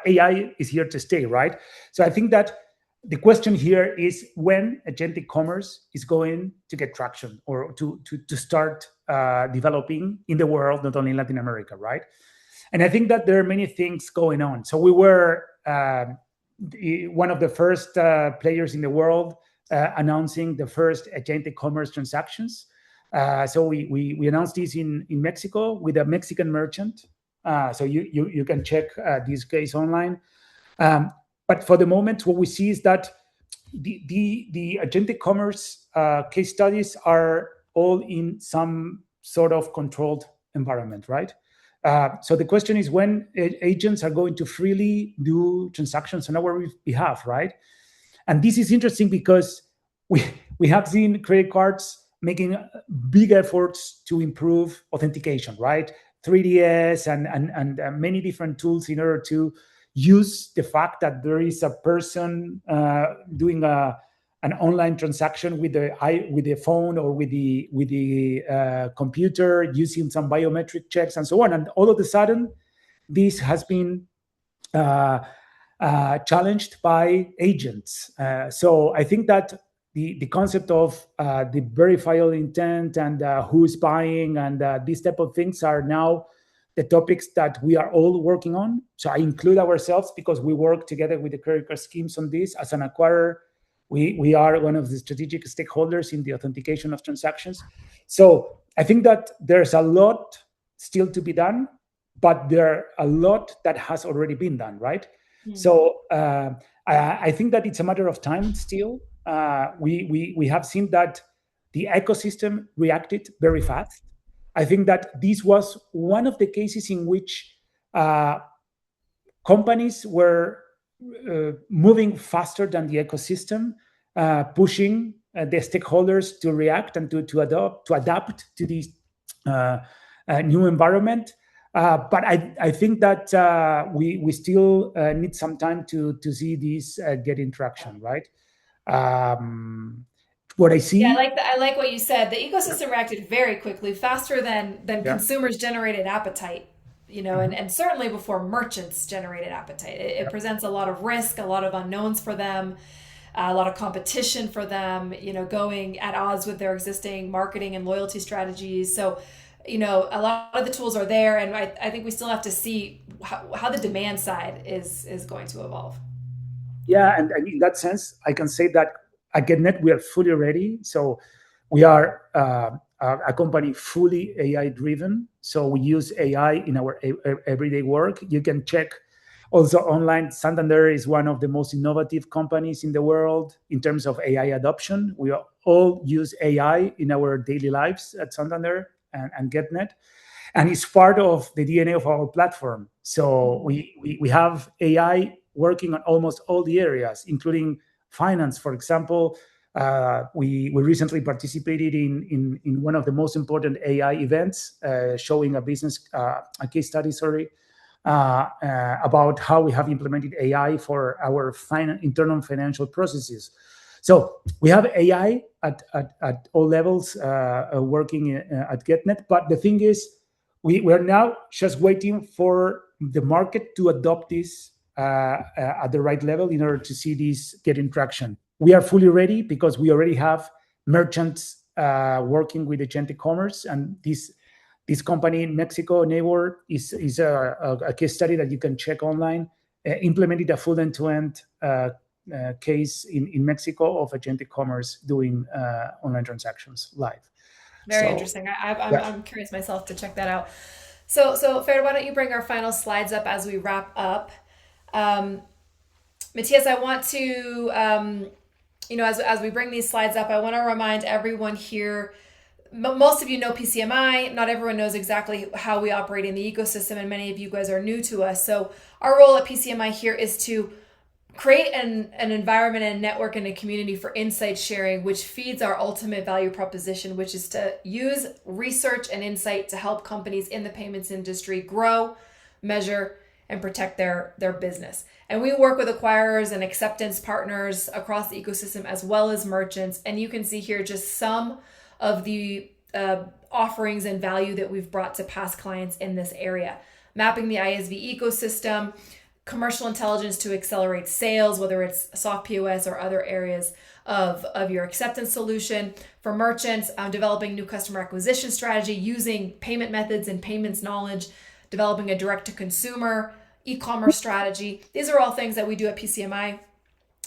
AI is here to stay, right? So I think that the question here is when agentic commerce is going to get traction or to start developing in the world, not only in Latin America, right? And I think that there are many things going on. So we were one of the first players in the world announcing the first agentic commerce transactions. So we announced this in Mexico with a Mexican merchant. So you can check this case online. But for the moment, what we see is that the agentic commerce case studies are all in some sort of controlled environment, right? So the question is when agents are going to freely do transactions on our behalf, right? And this is interesting because we have seen credit cards making big efforts to improve authentication, right? 3DS and many different tools in order to use the fact that there is a person doing an online transaction with the phone or with the computer, using some biometric checks and so on. And all of a sudden, this has been challenged by agents. So I think that the concept of the verifiable intent and who's buying and these type of things are now the topics that we are all working on. So I include ourselves because we work together with the credit card schemes on this. As an acquirer, we are one of the strategic stakeholders in the authentication of transactions. So I think that there's a lot still to be done, but there are a lot that has already been done, right? Mm-hmm. So I think that it's a matter of time still. We have seen that the ecosystem reacted very fast. I think that this was one of the cases in which companies were moving faster than the ecosystem, pushing the stakeholders to react and to adapt to this new environment. But I think that we still need some time to see this getting traction, right? What I see. Yeah, I like what you said. The ecosystem reacted very quickly, faster than consumers generated appetite, and certainly before merchants generated appetite. It presents a lot of risk, a lot of unknowns for them, a lot of competition for them, going at odds with their existing marketing and loyalty strategies. So, a lot of the tools are there, and I think we still have to see how the demand side is going to evolve. Yeah, and in that sense, I can say that at GetNet, we are fully ready. So we are a company fully AI-driven. So we use AI in our everyday work. You can check also online. Santander is one of the most innovative companies in the world in terms of AI adoption. We all use AI in our daily lives at Santander and GetNet. And it's part of the DNA of our platform. So we have AI working on almost all the areas, including finance, for example. We recently participated in one of the most important AI events, showing a case study, about how we have implemented AI for our internal financial processes. So we have AI at all levels working at GetNet. But the thing is, we're now just waiting for the market to adopt this at the right level in order to see this getting traction. We are fully ready because we already have merchants working with agentic commerce, and this company in Mexico, 𝗚𝗲𝘅𝘁𝗶, is a case study that you can check online. Implemented a full end-to-end case in Mexico of agentic commerce doing online transactions live. Very interesting. I'm curious myself to check that out. So 𝗡𝗏, why don't you bring our final slides up as we wrap up? Matthias, I want to, as we bring these slides up, I want to remind everyone here, most of you know PCMI, not everyone knows exactly how we operate in the ecosystem, and many of you guys are new to us. So our role at PCMI here is to create an environment and network and a community for insight sharing, which feeds our ultimate value proposition, which is to use research and insight to help companies in the payments industry grow, measure, and protect their business. And we work with acquirers and acceptance partners across the ecosystem as well as merchants. And you can see here just some of the offerings and value that we've brought to past clients in this area. Mapping the ISV ecosystem, commercial intelligence to accelerate sales, whether it's soft POS or other areas of your acceptance solution. For merchants, developing new customer acquisition strategy, using payment methods and payments knowledge, developing a direct-to-consumer e-commerce strategy. These are all things that we do at PCMI.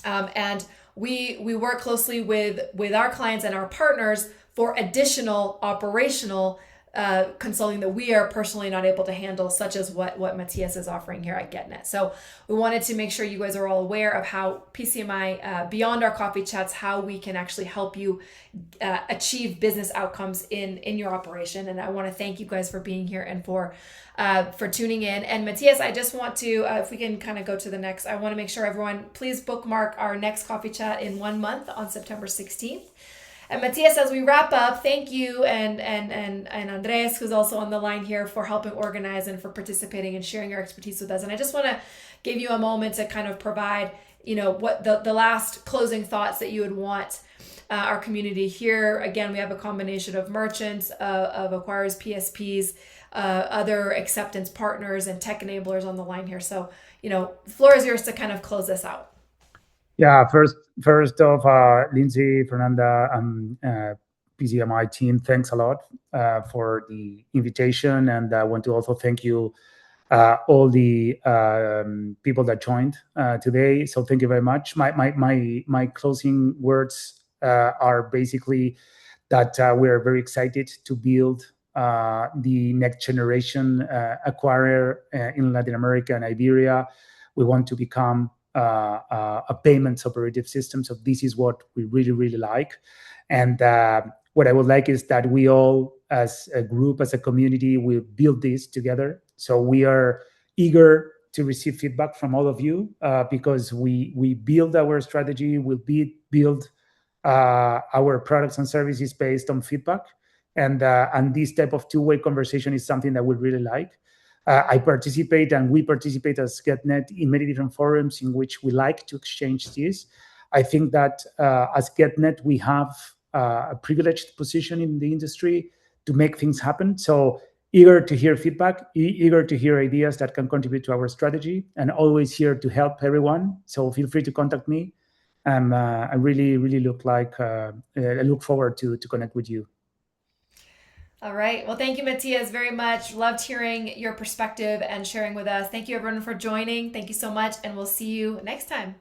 And we work closely with our clients and our partners for additional operational consulting that we are personally not able to handle, such as what Matthias is offering here at GetNet. So we wanted to make sure you guys are all aware of how PCMI, beyond our coffee chats, how we can actually help you achieve business outcomes in your operation. And I want to thank you guys for being here and for tuning in. And Matthias, I just want to, if we can kind of go to the next, I want to make sure everyone, please bookmark our next coffee chat in 1 month on September 16th. And Matthias, as we wrap up, thank you and Andres, who's also on the line here, for helping organize and for participating and sharing your expertise with us. And I just want to give you a moment to kind of provide, what the last closing thoughts that you would want our community here. Again, we have a combination of merchants, of acquirers, PSPs, other acceptance partners, and tech enablers on the line here. So, the floor is yours to kind of close this out. Yeah, first off, Lindsay, Fernanda, and PCMI team, thanks a lot for the invitation, and I want to also thank you, all the people that joined today. So thank you very much. My closing words are basically that we are very excited to build the next generation acquirer in Latin America and Iberia. We want to become a payments operative system. So this is what we really, really like. And what I would like is that we all, as a group, as a community, will build this together. So we are eager to receive feedback from all of you because we build our strategy, we'll build our products and services based on feedback. And this type of two-way conversation is something that we really like. I participate, and we participate as GetNet in many different forums in which we like to exchange this. I think that as GetNet, we have a privileged position in the industry to make things happen. So eager to hear feedback, eager to hear ideas that can contribute to our strategy, and always here to help everyone. So feel free to contact me. I really, really look forward to connect with you. All right. Well, thank you, Matthias, very much. Loved hearing your perspective and sharing with us. Thank you, everyone, for joining. Thank you so much, and we'll see you next time.